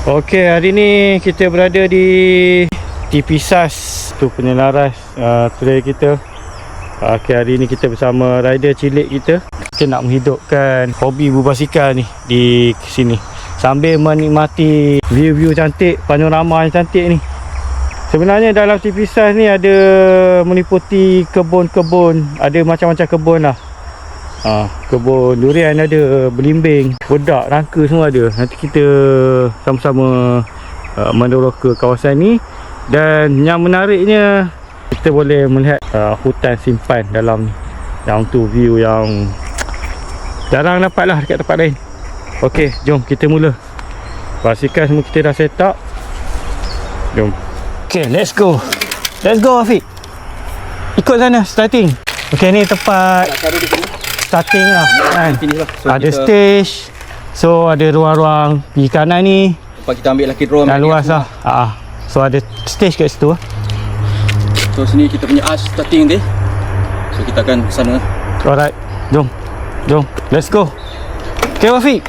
Okey, hari ni kita berada di Pisas. Tu penyelaras trail kita. Okey, hari ni kita bersama rider cilik kita. Kita nak menghidupkan hobi berbasikal ni di sini sambil menikmati view-view cantik, panorama yang cantik ni. Sebenarnya dalam Pisas ni ada meliputi kebun-kebun, ada macam-macam kebun lah. Kebun durian ada, belimbing, bedak, rangka semua ada. Nanti kita sama-sama meneroka kawasan ni. Dan yang menariknya, kita boleh melihat hutan simpan dalam ni. Yang tu view yang jarang dapat lah dekat tempat lain. Okey, jom kita mula. Basikal semua kita dah set up. Jom. Okey, let's go. Let's go Afiq. Ikut sana, starting. Okey, ni tempat starting lah kan. So, ada stage. So ada ruang-ruang di kanan ni. Tempat kita ambil lagi drone dan luas lah. So ada stage kat situ. So sini kita punya arch starting dia. So kita akan sana. Alright, jom. Jom, let's go. Okay Wafiq,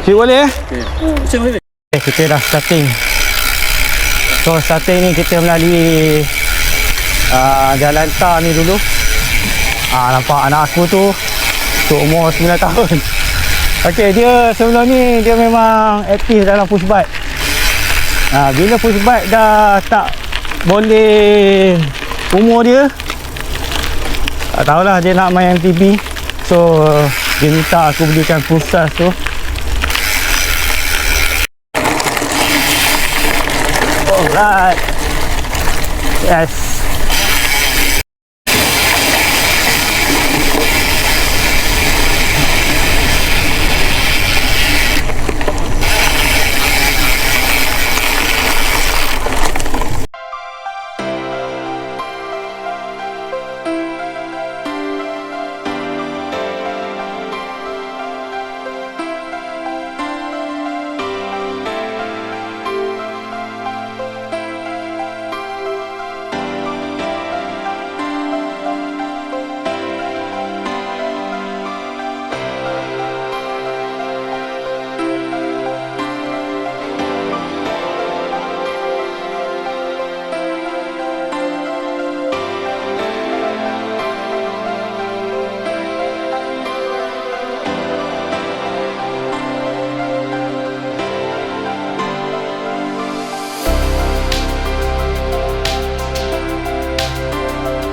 boleh Okay, kita dah starting. So starting ni kita melalui jalan tar ni dulu. Nampak anak aku tu umur 9 tahun. Okey, dia sebelum ni dia memang aktif dalam push bike. Bila push bike dah tak boleh umur dia, tak tahulah dia nak main MTB. So dia minta aku belikan pusas tu. Alright. Yes.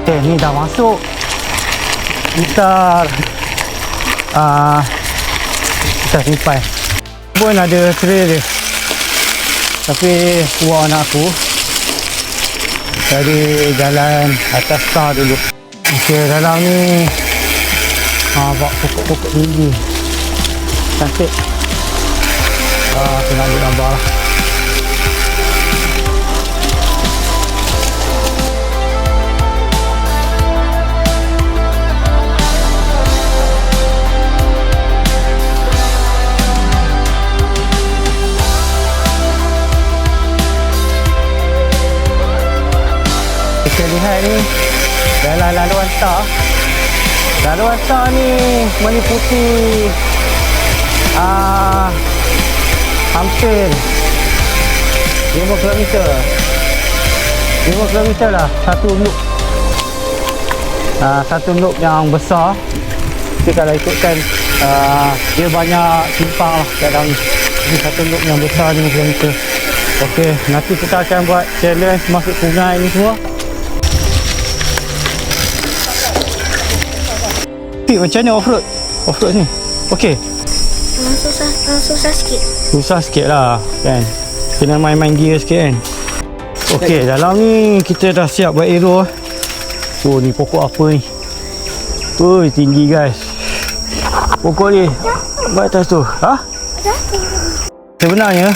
Okay, ni dah masuk sekitar simpan pun ada trail dia, tapi buat anak aku dari jalan atas tar dulu. Okay, dalam ni nampak pokok-pokok tinggi cantik. Aku nak ambil gambar lah. Kita lihat ni dalam laluan tar. Laluan tar ni meliputi hampir 5 km. 5 km lah satu loop. Satu loop yang besar. Tapi kalau ikutkan dia banyak simpang lah kat dalam ni. Ini satu loop yang besar 5 km. Okey, nanti kita akan buat challenge masuk sungai ni semua. Macam mana off-road? Off-road ni? Okey. Susah sikit. Susah sikit lah kan. Kena main-main gear sikit kan. Okey, dalam ni kita dah siap buat aero. So ni pokok apa ni? Ui, tinggi guys. Pokok ni buat atas tu. Sebenarnya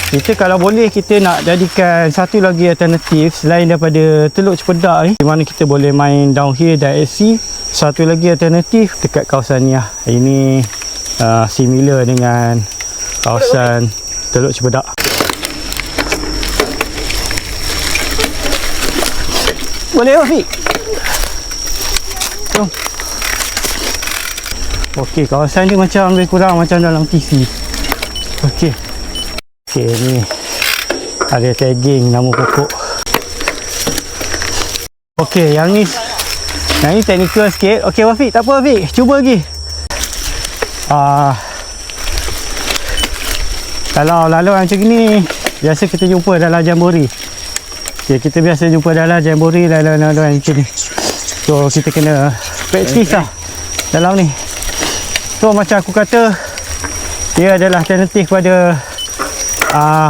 kita kalau boleh kita nak jadikan satu lagi alternatif selain daripada Teluk Cepedak ni, di mana kita boleh main downhill dan AC. Satu lagi alternatif dekat kawasan ni lah. Ini similar dengan kawasan Teluk Cepedak. Boleh Afiq? Jom. Okey, kawasan ni macam lebih kurang macam dalam TC. Okey. Okay, ni ada tagging nama pokok. Okay, yang ni technical sikit. Okay Wafiq, tak apa Wafiq, cuba lagi. Kalau lalu macam ni biasa kita jumpa dalam jambori. Okay, kita biasa jumpa dalam jambori lalu macam ni. So kita kena praktis lah dalam ni. So macam aku kata, dia adalah alternatif pada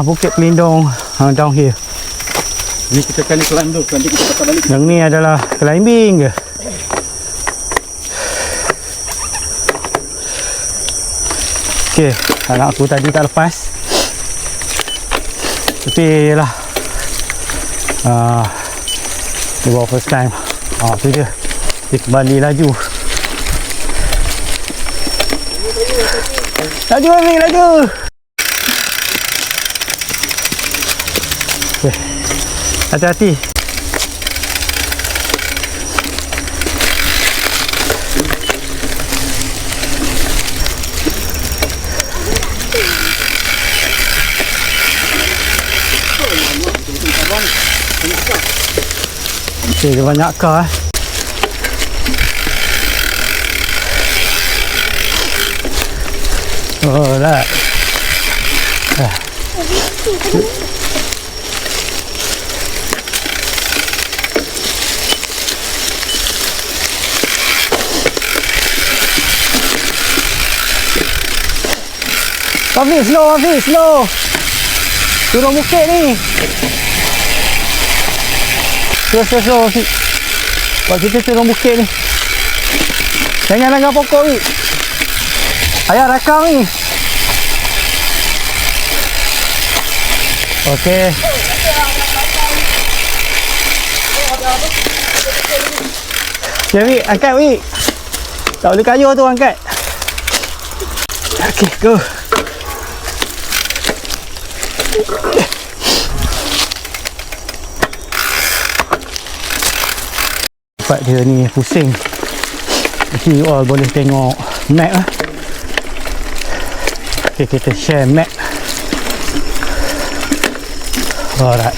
Bukit Pelindung downhill. Ni kita kena climb tu, nanti kita patah balik. Yang ni adalah climbing ke. Okay, anak aku tadi tak lepas. Tapi yelah, dia bawa first time. Tu dia. Dia kembali laju. Laju Amir, laju. Okay, hati-hati. Okay, dia banyak kar Alright. Hafiz, slow. Turun bukit ni. Slow, Hafiz. Buat kita turun bukit ni. Jangan langgar pokok ni. Ayah rakam ni. Okey. Okay, Wik, angkat Wik. Tak boleh kayuh tu, angkat. Okey, go. Tempat dia ni pusing. Jadi you all boleh tengok map lah. Okay, kita share map. Alright.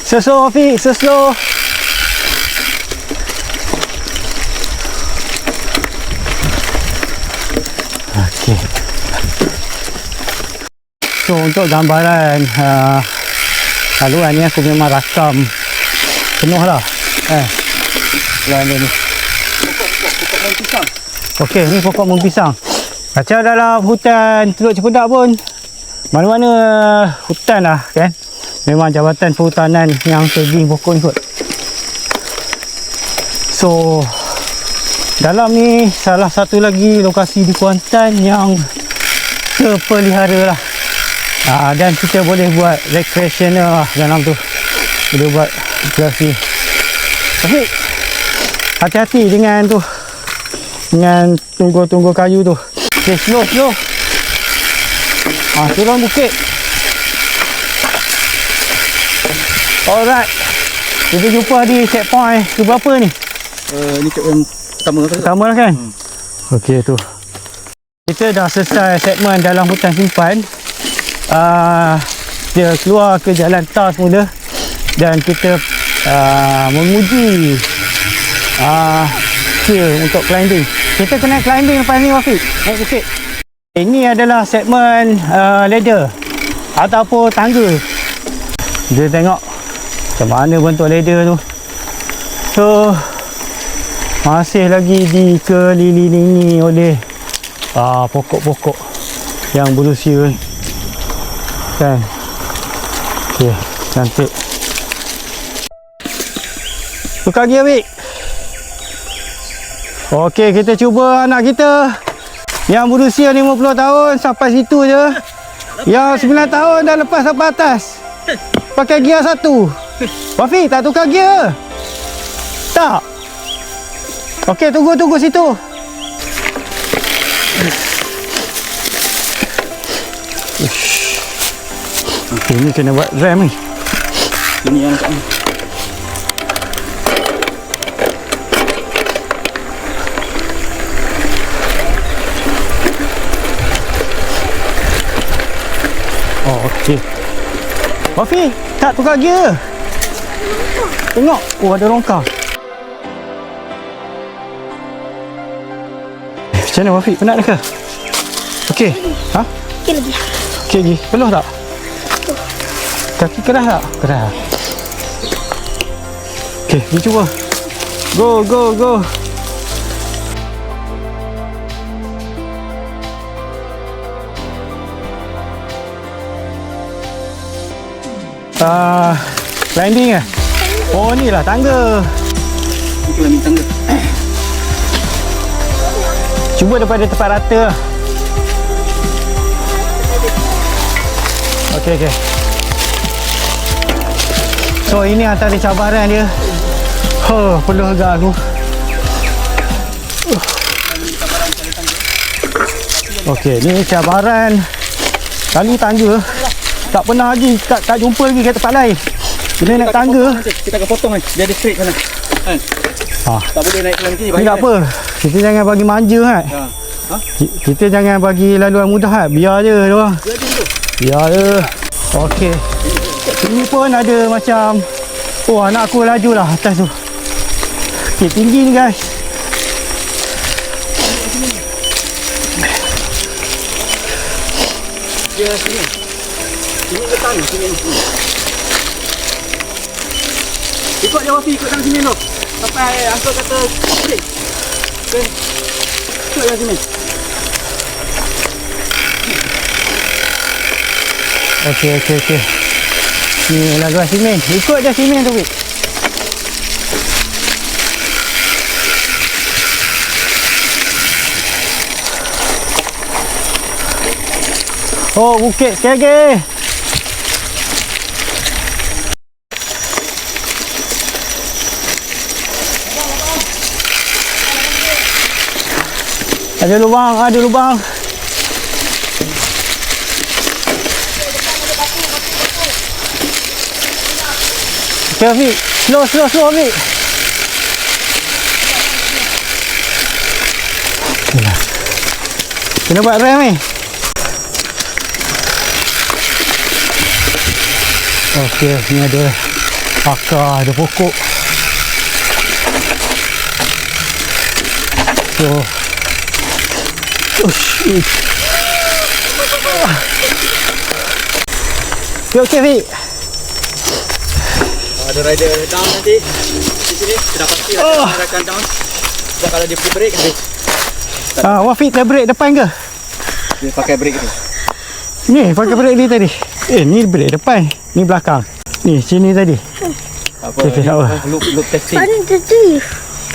Slow, Hafiz, slow. Okey. So untuk gambaran haluan ni aku memang rakam penuh lah. Haluan dia ni. Pokok mung pisang. Okey, ni pokok mung pisang. Macam dalam hutan Teluk Cempedak pun, mana-mana hutan lah kan. Memang Jabatan Perhutanan yang tagging pokok ni kot. So dalam ni salah satu lagi lokasi di Kuantan yang terpelihara lah. Dan kita boleh buat recreational lah dalam tu. Boleh buat rekreasi. Tapi hati-hati dengan tu, dengan tunggu-tunggu kayu tu. Okay, slow. Turun bukit. Alright. Kita jumpa di checkpoint ke berapa ni? Ni checkpoint pertama lah kan? Okey tu. Kita dah selesai segmen dalam hutan simpan. Kita keluar ke jalan tar semula dan kita menguji skill untuk climbing. Kita kena climbing lepas ni Wafiq. Naik bukit. Ini adalah segmen ladder ataupun tangga. Kita tengok macam mana bentuk ladder tu. So masih lagi dikelilingi oleh pokok-pokok yang berusia kan. Okey, cantik. Tukar gear Wik. Okey, kita cuba anak kita Yang berusia 50 tahun sampai situ je. Yang 9 tahun dah lepas sampai atas. Pakai gear 1. Wafi, tak tukar gear? Tak? Okey, tunggu situ. Okay, ni kena buat rem ni. Ini yang kat ni. Oh, okey. Wafi, tak tukar gear. Tengok. Oh, ada longkang. Macam mana Wafi? Penat dah ke? Okey. Ha? Okey lagi. Okey lagi. Peluh tak? Kaki keras tak? Keras. Okey, ni cuba. Go. Landing Oh, ni lah tangga. Itu landing tangga. Cuba daripada tempat rata. Okey. So, ini antara cabaran dia. Perlu agak aku. Okey, ni cabaran kali tangga. Tak pernah lagi, tak jumpa lagi kat tempat lain. Kena naik tangga. Kita akan potong kan. Dia ada straight sana. Kan? Tak boleh naik ke sini. Ni tak apa. Kita jangan bagi manja kan. Kita jangan bagi laluan mudah kan. Biar je doang. Biar je. Okey. Ini pun ada macam anak aku laju lah atas tu. Okey, tinggi ni guys. Dia sini. Sini letak ni, sini. Ikut je Wafi, ikut dalam sini tu. Sampai angkut kata straight. Okay. Ikut dalam sini. Okey. Ni laluan simen. Ikut je simen tu, Fik. Oh, bukit sekali lagi. Ada lubang. Okay, Fik. Slow, Fik. Kena buat rem ni. Okey, ni ada akar, ada pokok. So, Okey, Fik. Ada rider down nanti. Di sini sudah pasti ada rakan down. Sebab kalau dia pergi break habis. Wafi tak break depan ke? Dia pakai break tu. Ni pakai break ni tadi. Ni break depan, ni belakang. Ni sini tadi. Apa? Okay, tak apa. Look testing. Ada drift.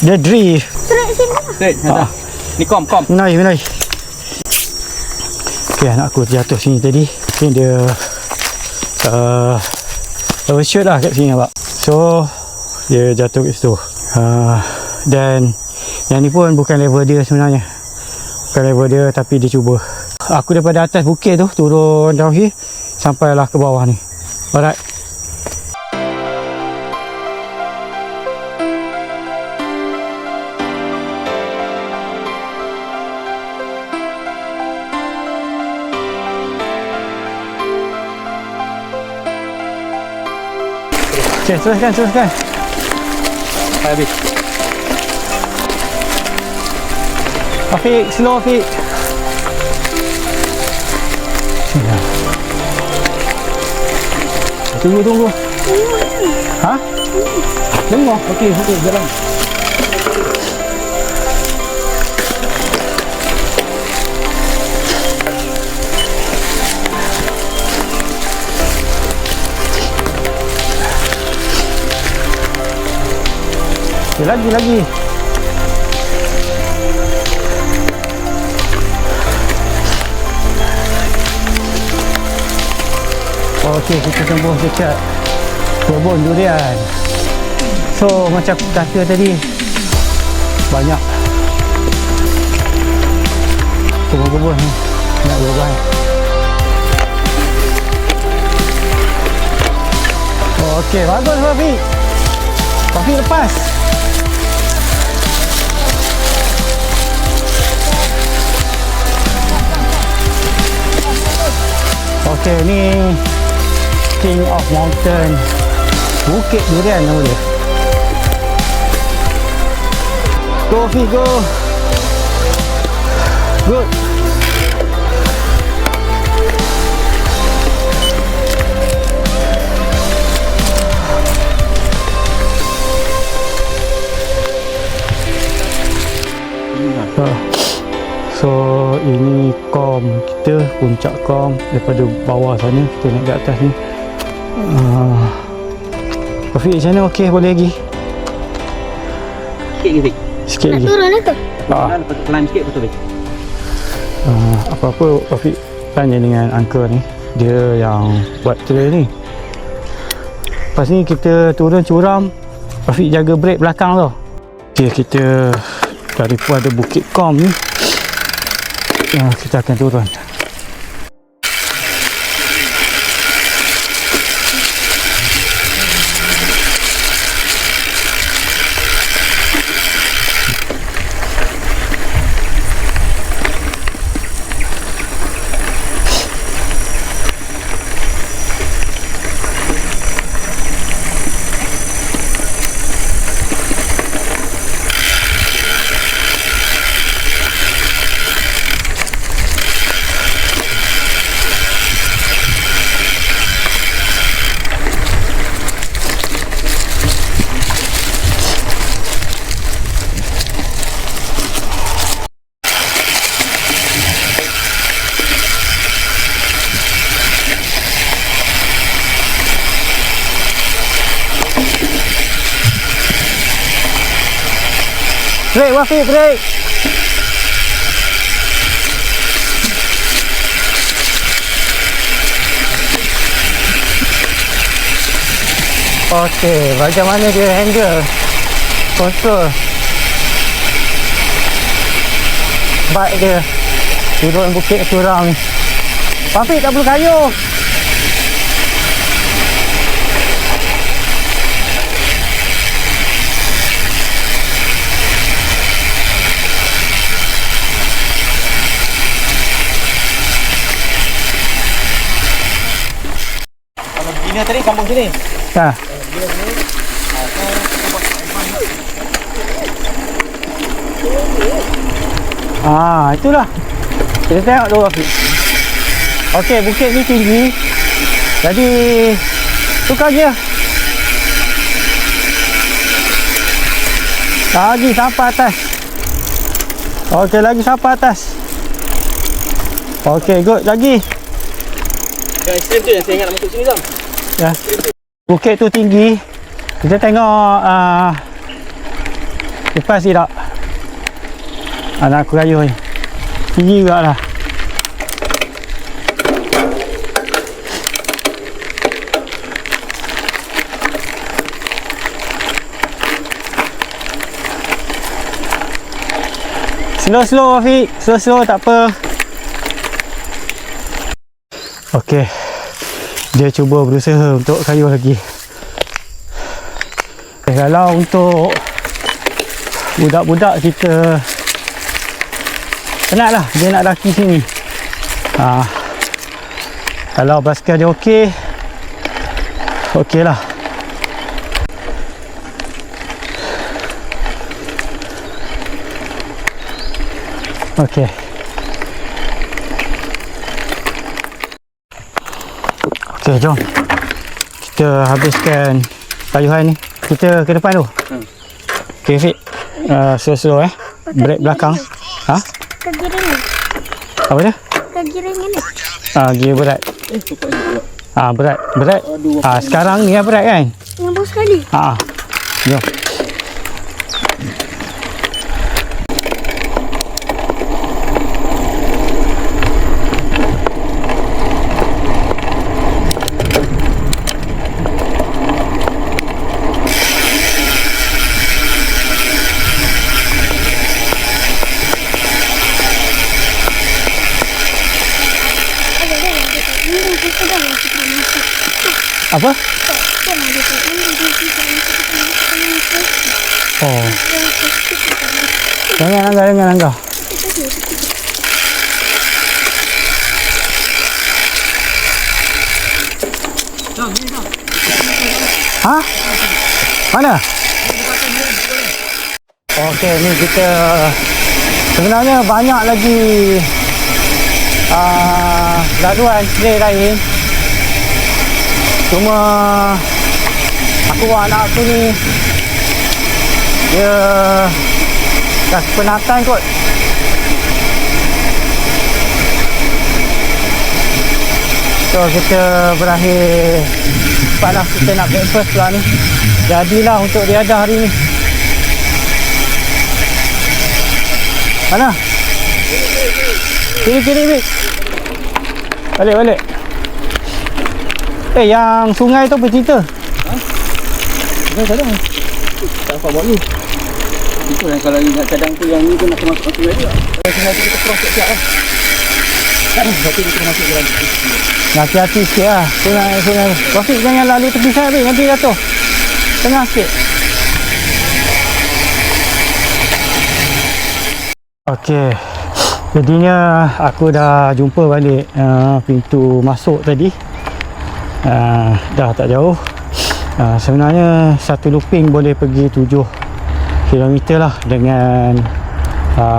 Dia drift. Straight sini. Straight. Ni kom. Menaik. Okay, anak aku jatuh sini tadi. Ni dia overshoot lah kat sini nampak. So, dia jatuh kat situ. Dan yang ni pun bukan level dia sebenarnya. Bukan level dia, tapi dia cuba. Aku daripada atas bukit tu turun downhill sampailah ke bawah ni. Alright. Okay, teruskan. Sampai habis. Afiq, slow Afiq. Tunggu. Ha? Tengok. Okey, jalan. Lagi. Okey, kita tembus dekat kebun durian. So macam aku kata tadi, banyak kebun-kebun ni nak buah. Okey, bagus Rafiq. Rafiq lepas. Okey, ni King of Mountain, Bukit Durian nama dia. Go Rafiq, go. Good. So ini kom kita, puncak kom daripada bawah sana kita naik ke atas ni. Rafiq macam mana? Okey, boleh lagi? Sikit ke Fik? Sikit Nak lagi. turun ke? Lepas tu climb sikit betul Fik? Apa-apa Rafiq tanya dengan uncle ni, dia yang buat trail ni. Lepas ni kita turun curam, Rafiq jaga brake belakang tau. Okay, kita daripada Bukit Kom ni, kita akan turun. Break Rafiq, break. Okey, macam mana dia handle control bike dia turun bukit curam ni. Rafiq tak perlu kayuh. Ini tadi sambung sini. Ha. Itulah. Kita tengok dulu Rafiq. Okey, bukit ni tinggi. Jadi tukar gear. Lagi sampai atas. Okey, lagi sampai atas. Okey, good. Lagi. Yang ekstrim tu yang saya ingat nak masuk sini Zam. Ya. Bukit tu tinggi. Kita tengok lepas tidak. Anak aku kayuh ni. Tinggi juga lah. Slow-slow Rafiq. Slow-slow tak apa. Okey. Dia cuba berusaha untuk kayuh lagi. Kalau untuk budak-budak kita penat lah, dia nak daki sini. Kalau basikal dia okey, okey lah. Okey. Okey, jom. Kita habiskan kayuhan ni. Kita ke depan tu. Okey, Fik. Slow-slow Brake belakang. Ha? Ke gear ni? Apa dia? Ke gear ni ni? Gear berat. Berat. Berat. Sekarang ni berat kan? Yang bos sekali. Jom. Apa? Kan ada kat mana dia tidak Oh. Jangan langgar. Ha? Mana? Okey, ni kita sebenarnya banyak lagi laluan spray lain. Cuma aku anak aku ni dia dah penatan kot. So kita berakhir cepatlah kita nak breakfast pula ni. Jadilah untuk diadah hari ni. Mana? Kiri Bik. Balik. Yang sungai tu apa cerita? Tak ada. Tak apa buat ni. Itu yang kalau ingat cadang tu yang ni tu nak masuk ke sungai juga. Kalau sungai tu kita cross siap lah. Nanti kita masuk dalam. Hati-hati sikit lah. Sungai. Rafiq jangan lalu tepi saya Bik. Nanti jatuh. Tengah sikit. Okey. Jadinya aku dah jumpa balik pintu masuk tadi. Dah tak jauh. Sebenarnya satu looping boleh pergi 7 km lah dengan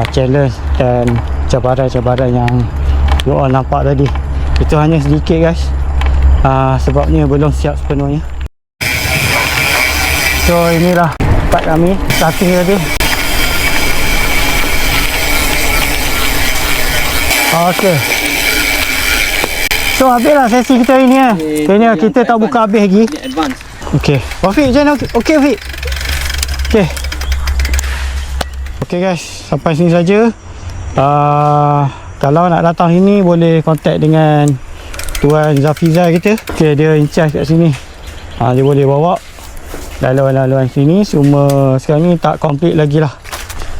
challenge dan cabaran-cabaran yang you all nampak tadi. Itu hanya sedikit guys, sebabnya belum siap sepenuhnya. So inilah tempat kami starting tadi. Okey. So habislah sesi kita hari ni kan. Kayaknya kita tak buka habis lagi. Okey. Rafiq macam mana? Okey Rafiq? Okey. Okey guys, sampai sini saja. Kalau nak datang sini boleh contact dengan Tuan Zafizal kita. Okey, dia in charge kat sini. Dia boleh bawa laluan-laluan sini. Cuma sekarang ni tak complete lagi lah.